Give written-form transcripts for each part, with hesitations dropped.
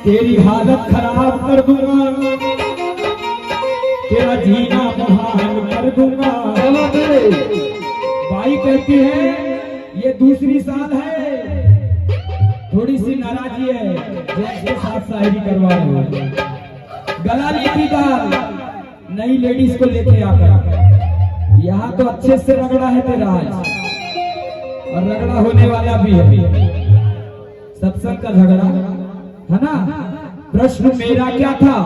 तेरी हालत खराब कर दूंगा, तेरा जीना महान कर दूंगा। भाई कहती है ये दूसरी साल है, थोड़ी सी नाराजगी है जिसके साथ शायरी करवा रहे हो। गला ली दाल नई लेडीज को लेके आकर, यहाँ तो अच्छे से रगड़ा है तेरा आज, और रगड़ा होने वाला भी है, सत्संग का झगड़ा है ना। प्रश्न मेरा क्या था,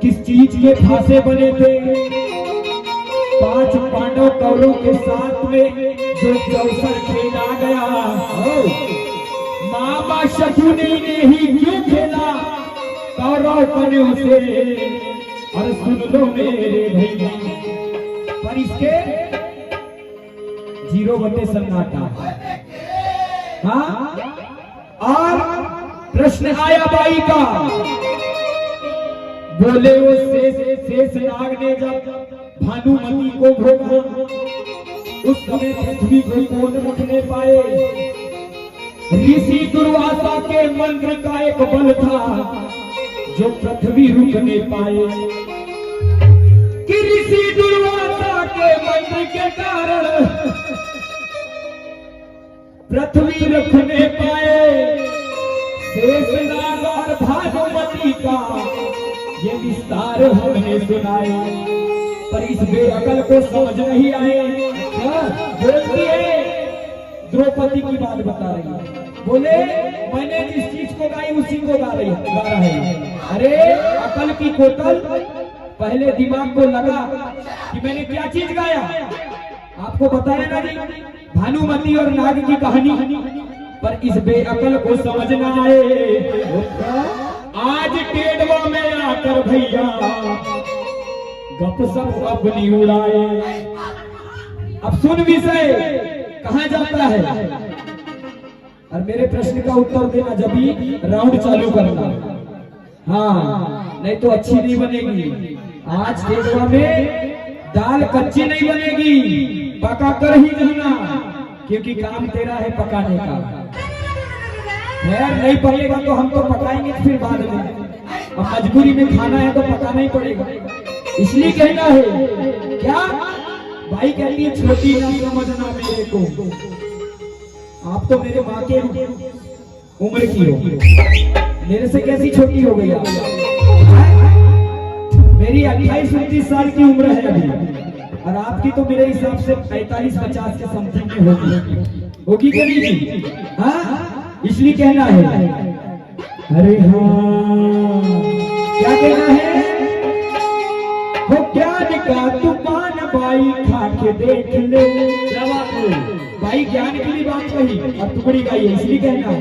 किस चीज के फांसे बने थे 5 पांडव कौरवों के साथ में जो अवसर खेला गया। मामा शकुनी ने ही क्यों खेला कौरव कन्यों से, और सुन लो मेरे भैया, पर इसके 0 सन्नाटा। हाँ, और प्रश्न आया बाई का, बोले वो शेष नाग ने जब भानुमति को भोगा, उस समय पृथ्वी को कौन रुकने पाए। ऋषि दुर्वासा के मंत्र का एक बल था जो पृथ्वी रुकने पाए, कि ऋषि दुर्वासा के मंत्र के कारण पृथ्वी रुकने पाए। शेषनाग और भानुमति का ये विस्तार हमने सुनाया, पर इस बेअकल को समझ नहीं आए। बोलती है द्रौपदी की बात बता रही है, बोले मैंने जिस चीज को गाई उसी को गा रहा है। अरे अकल की कोतल, पहले दिमाग को लगा कि मैंने क्या चीज गाया। आपको बताया ना जी भानुमति और नाग की कहानी, पर इस बेअकल को समझना आए। आज टेढ़वा में आकर भैया गपशप अपनी उड़ाए। अब सुन विषय कहां जाता है, और मेरे प्रश्न का उत्तर देना जब भी राउंड चालू करना। हाँ, नहीं तो अच्छी नहीं बनेगी। आज टेढ़वा में दाल कच्ची नहीं बनेगी, पका कर ही जाना, क्योंकि काम तेरा है पकाने का। खैर नहीं पड़ेगा तो हम तो पकाएंगे फिर बाद में, अब मजबूरी में खाना है तो पकाना ही पड़ेगा। इसलिए कहना है क्या, भाई कहती है छोटी ना समझना मेरे को, आप तो मेरे माँ के उम्र की हो, मेरे से कैसी छोटी हो गई आप? मेरी 28-29 साल की उम्र है अभी, और आपकी तो मेरे हिसाब से 45-50 के समथिंग में होगी कि नहीं? हाँ, इसलिए कहना है। अरे हाँ, क्या कहना है, वो ज्ञान का तूफान बाई खा के देख ले। भाई ज्ञान के लिए बात कही और टुकड़ी गाई है, इसलिए कहना है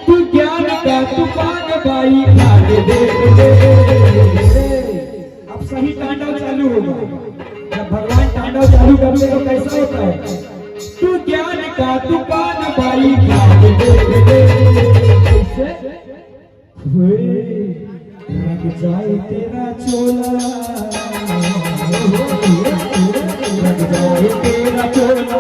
तू ज्ञान का तूफान बाई खा के देख ले। अब सही तांडव चालू होगा, जब भगवान तांडव चालू करेंगे तो कैसा होता है, तू ज्ञान का तूफान बाई खा के देख ले। लग जाए तेरा चोला, लग जाए तेरा चोला,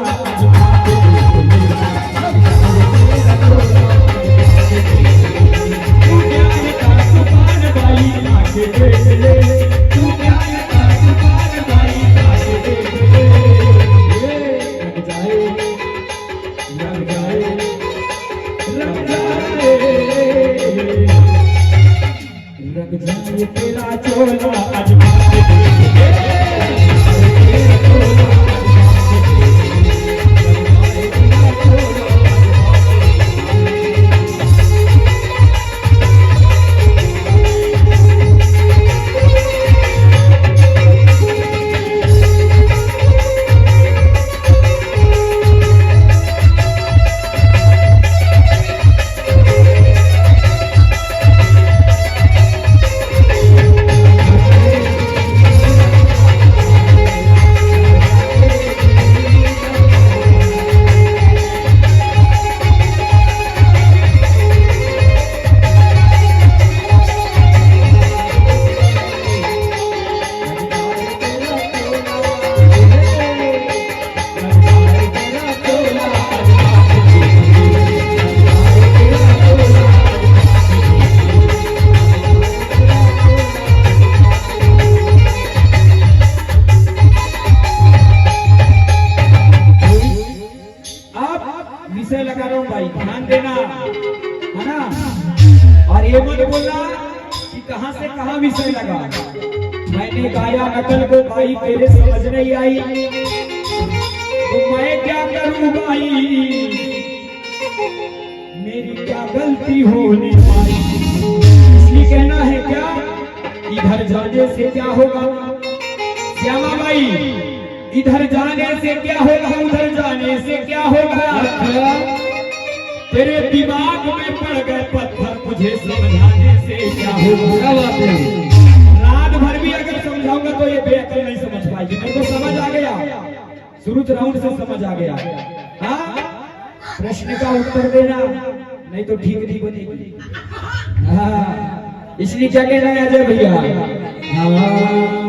तू ज्ञान का तूफान बाई खा के देख ले, तू ज्ञान का तूफान बाई खा के देख ले। लग जाए लग जाए लग जाए तेरा चोला अजमा के भाई, ध्यान देना, है ना। और ये मत बोलना कि कहां से कहां विषय लगा। मैंने गाया नकल को भाई, तेरे समझ नहीं आई तो मैं क्या करूं भाई, मेरी क्या गलती होनी पाई। इसलिए कहना है क्या, इधर जाने से क्या होगा श्यामा भाई, इधर जाने से क्या होगा, उधर जाने से क्या होगा। तेरे दिमाग में पड़ गए पत्थर, मुझे समझाने से क्या होगा। रात भर भी अगर समझाऊंगा तो ये बेअकल नहीं समझ पाएगी। मेरे को समझ आ गया, शुरू राउंड से समझ आ गया। हाँ, प्रश्न का उत्तर देना, नहीं तो ठीक नहीं बनेगी। हाँ, इसलिए क्या कहना है अजय भैया। हाँ,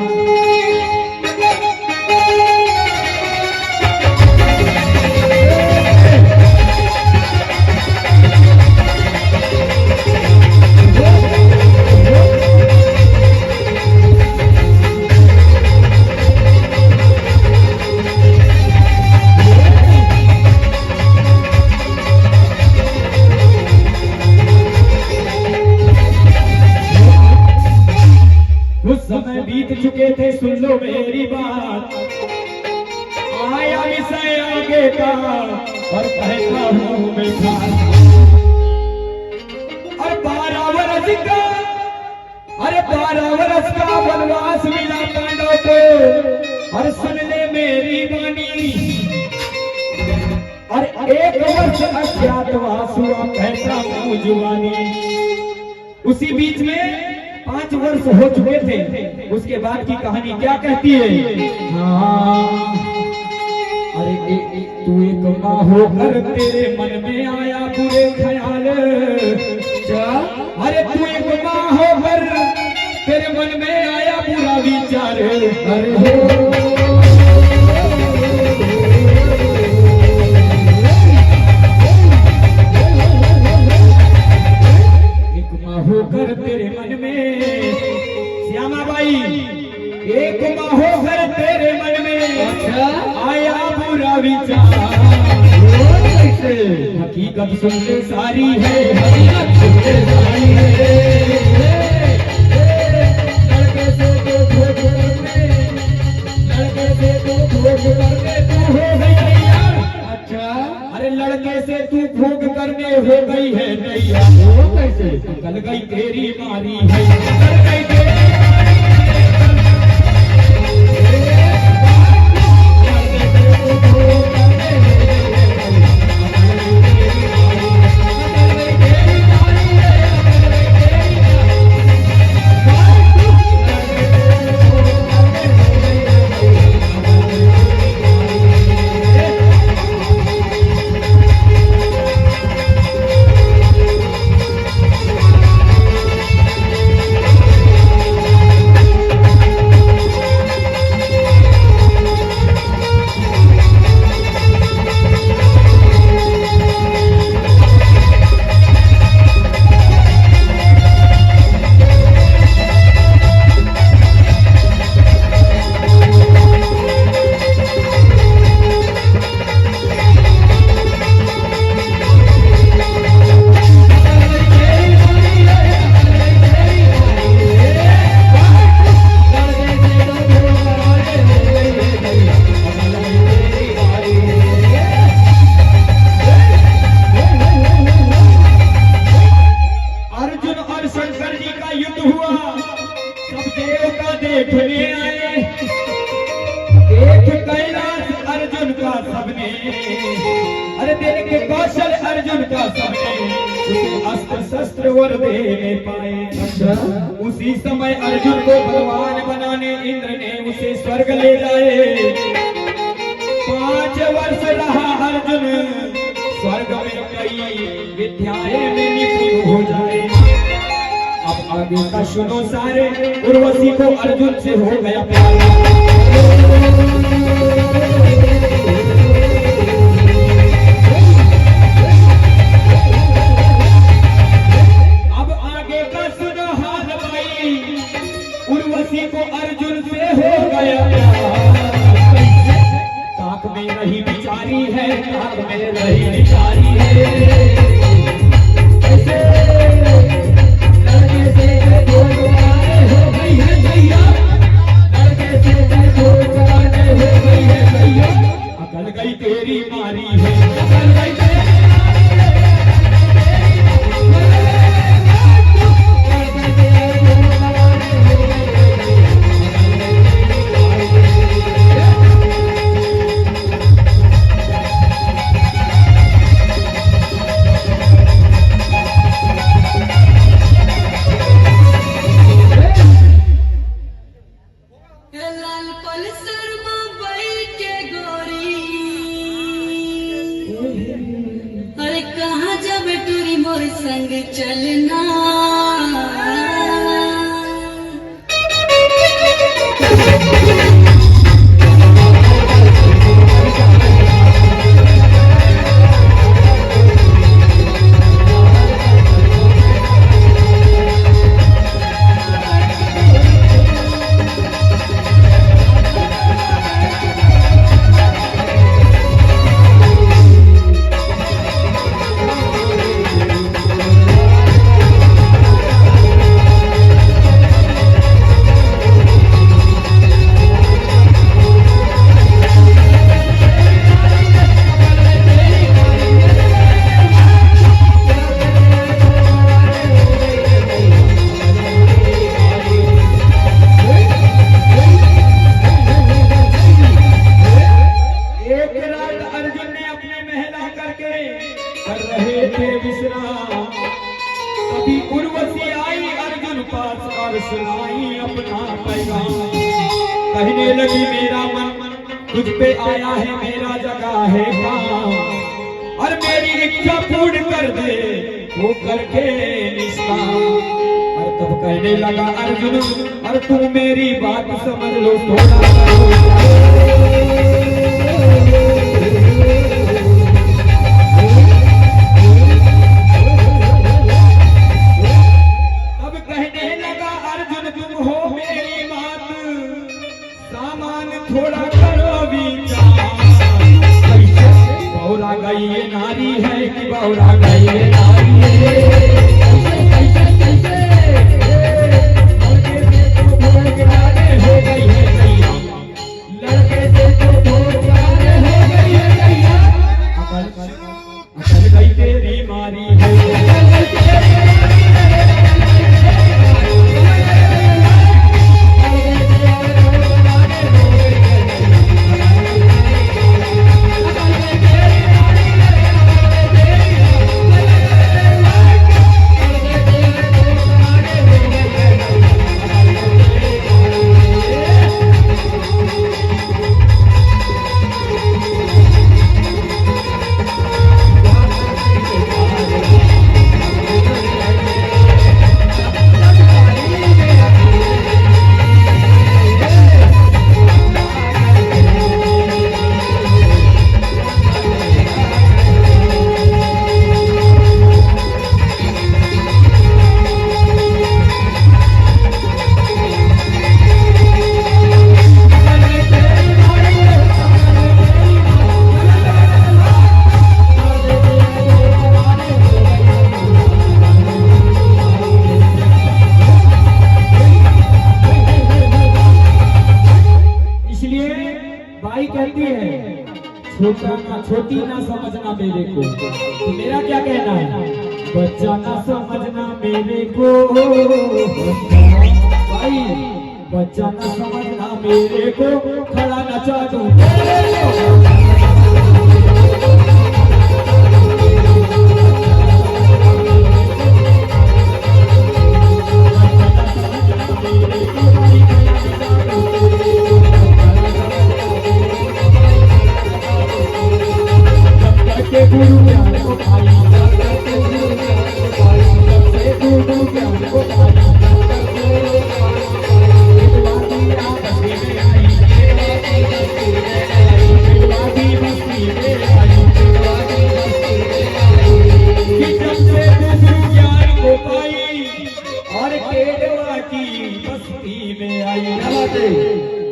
समय बीत चुके थे, सुन लो मेरी बात, आया विषय आगे का और कहता हूँ मैं बात। और 12 वर्ष का, अरे 12 वर्ष का वनवास मिला पांडव को, और सुन ले मेरी वाणी, और 1 वर्ष अज्ञातवास हुआ, कहता हूँ जुबानी। उसी बीच में 5 वर्ष हो चुके थे, उसके बाद की कहानी क्या कहती है। हाँ, अरे तू एक माँ होकर तेरे मन में आया बुरे ख्याल, अरे तू एक माँ होकर तेरे मन में आया बुरा विचार। अरे होकर तेरे मन में श्यामा बाई, एक माह होकर तेरे मन में आया बुरा विचार। हकीकत सुनते सारी है, हकीकत सुनते सारी है। लड़के से तो भोग करने, लड़के से तो भोग करने तू हो गई यार। अच्छा, अरे लड़के से तू भोग करने हो गई है नैया। वो कैसे, कल गई तेरी मारी है, कल गई तेरी शस्त्र वर देने पाए। उसी समय अर्जुन को भगवान बनाने इंद्र ने उसे स्वर्ग ले जाए। 5 वर्ष रहा अर्जुन स्वर्ग में, कई विद्याएं में निपुण हो जाए। अब आगे का सुनो सारे, उर्वशी को अर्जुन से हो गया प्यार। उर्वशी को अर्जुन से हो गया ताक में रही बिचारी है, ताक में रही बिचारी है। संग चलना। कहने लगी मेरा मन तुझ पे आया है, मेरा जगह है काम, और मेरी इच्छा पूर्ण कर दे वो करके निष्काम। और तब कहने लगा अर्जुन, और तू मेरी बात समझ लो थोड़ा। थोड़ा करो विचार, बहुरा गई ये नारी है कि बहुरा गई ये नारी है। लड़के से तो भोर हो गई है गैया, लड़के से तो भोर हो गई है गैया, अकल गई तेरी मारी है। छोटी ना समझना मेरे को, तो मेरा क्या कहना है, बच्चा ना समझना मेरे को भाई, बच्चा ना समझना मेरे को, खड़ा नचा दूं।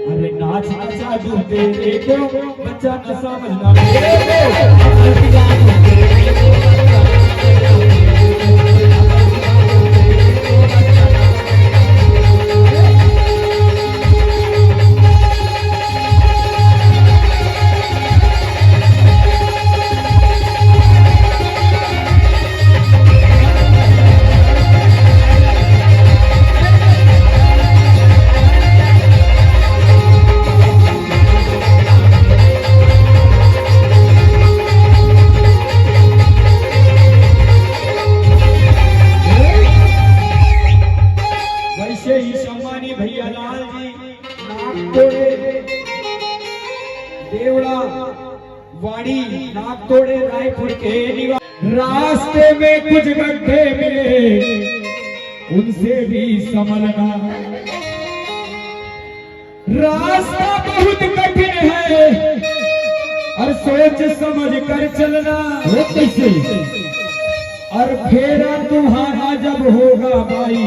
अरे नाच नचा दूं तेरे को, बच्चा न समझना मेरे कुछ गड्ढे मिले उनसे भी संभलना। रास्ता बहुत कठिन है और सोच समझ कर चलना। कैसे? और फेरा तुम्हारा जब होगा भाई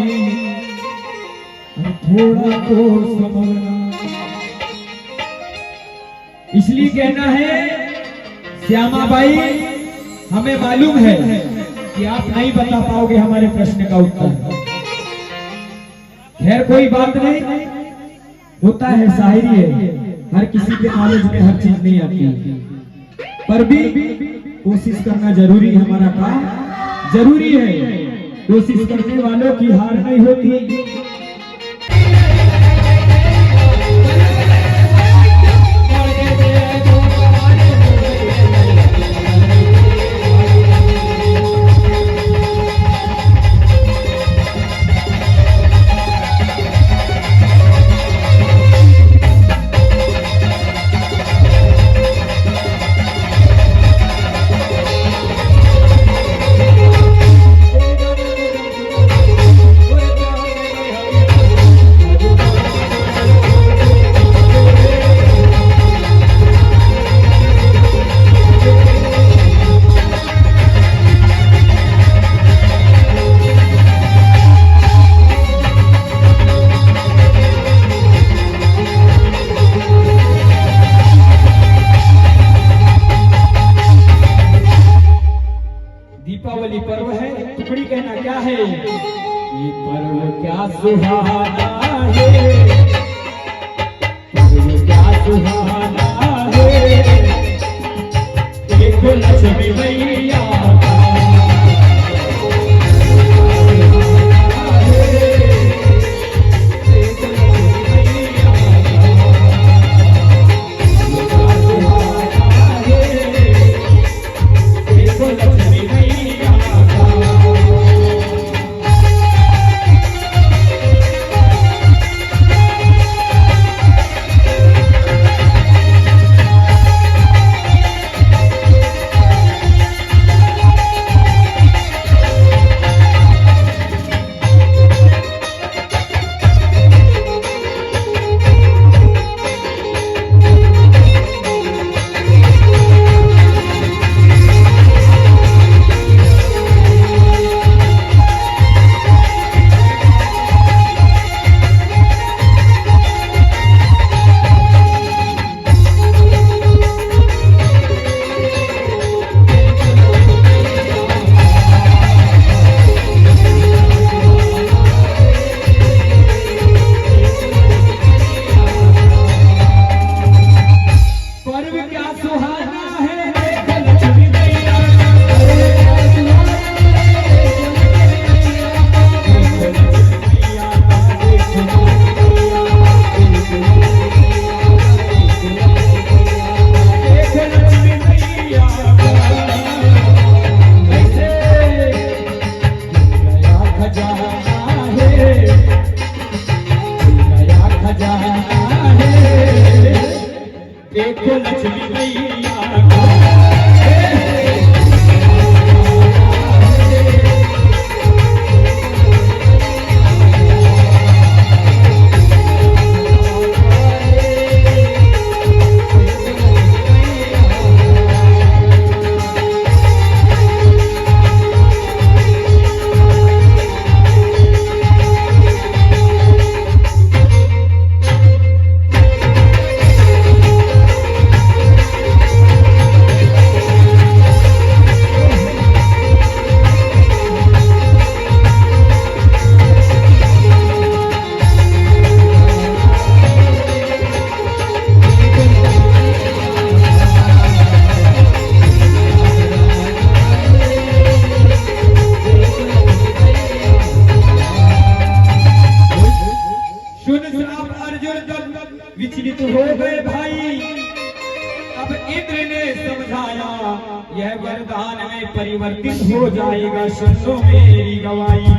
थोड़ा तो समझना। इसलिए कहना है श्यामा बाई, हमें मालूम है कि आप नहीं बता पाओगे हमारे प्रश्न का उत्तर। खैर कोई बात नहीं, होता है, शायरी है, हर किसी के नॉलेज में हर चीज नहीं आती, पर भी कोशिश करना जरूरी, हमारा काम जरूरी है। कोशिश करने वालों की हार नहीं होती। दीपावली पर्व है, टुकड़ी कहना क्या है? ये पर्व क्या सुहाना है, पर्व क्या सुहाना है, एक लक्ष्मी मैया विचलित हो गए भाई। अब इंद्र ने समझाया यह वरदान में परिवर्तित हो जाएगा, सुनो मेरी गवाही।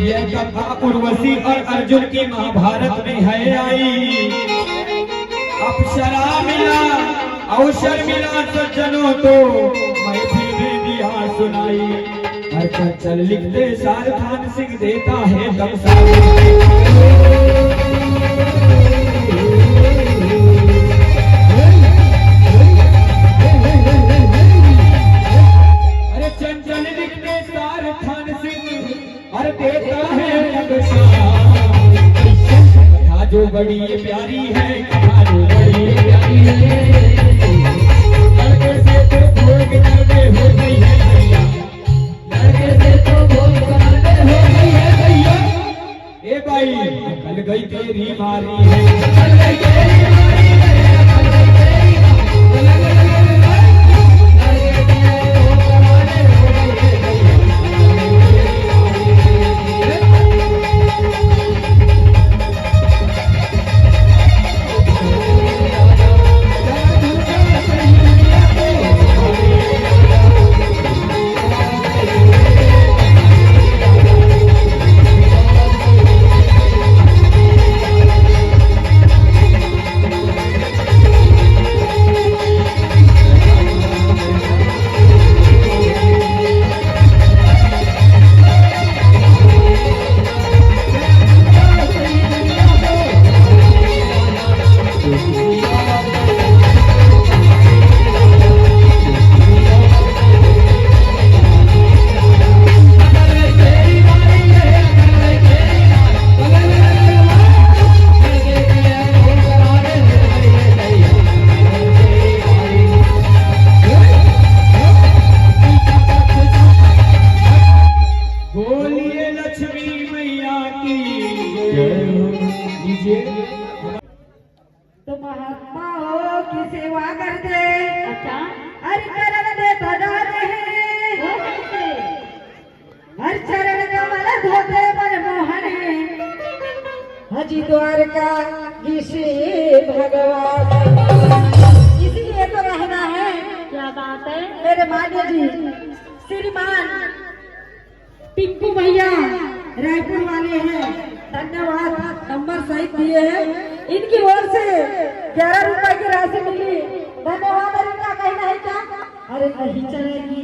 यह कथा उर्वशी और अर्जुन की महाभारत में है आई। अप्सरा मिला अवसर मिला सज्जनों तो मैं भी दिया सुनाई। हर चंचल लिखते सार थान सिंह देता है दम अरे चंचल लिखते सार थान सिंह और देता है कथा जो बड़ी प्यारी है, कथा जो बड़ी प्यारी है, लड़के से तो भोग करने हो गई है भैया, लड़के से तो भोग करने हो गई है भैया। ए भाई कल गई तेरी मारी है, कल गई तेरी मारी है, कल गई तेरी तो महात्मा हो की सेवा करते। अच्छा हर चरण देता जाते हैं, हर चरण कमल धोते पर मोहन है, हजी द्वारका किसी भगवान। इसीलिए तो रहना है। क्या बात है मेरे मान्य जी श्रीमान टिंकू भैया रायपुर वाले हैं, धन्यवाद नंबर सहित दिए हैं, इनकी ओर से 11 रुपए की राशि मिली, धन्यवाद। और इनका कहना है क्या, अरे नहीं चलेगी,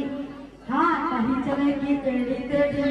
हाँ नहीं चलेगी पेड़ी तेरी,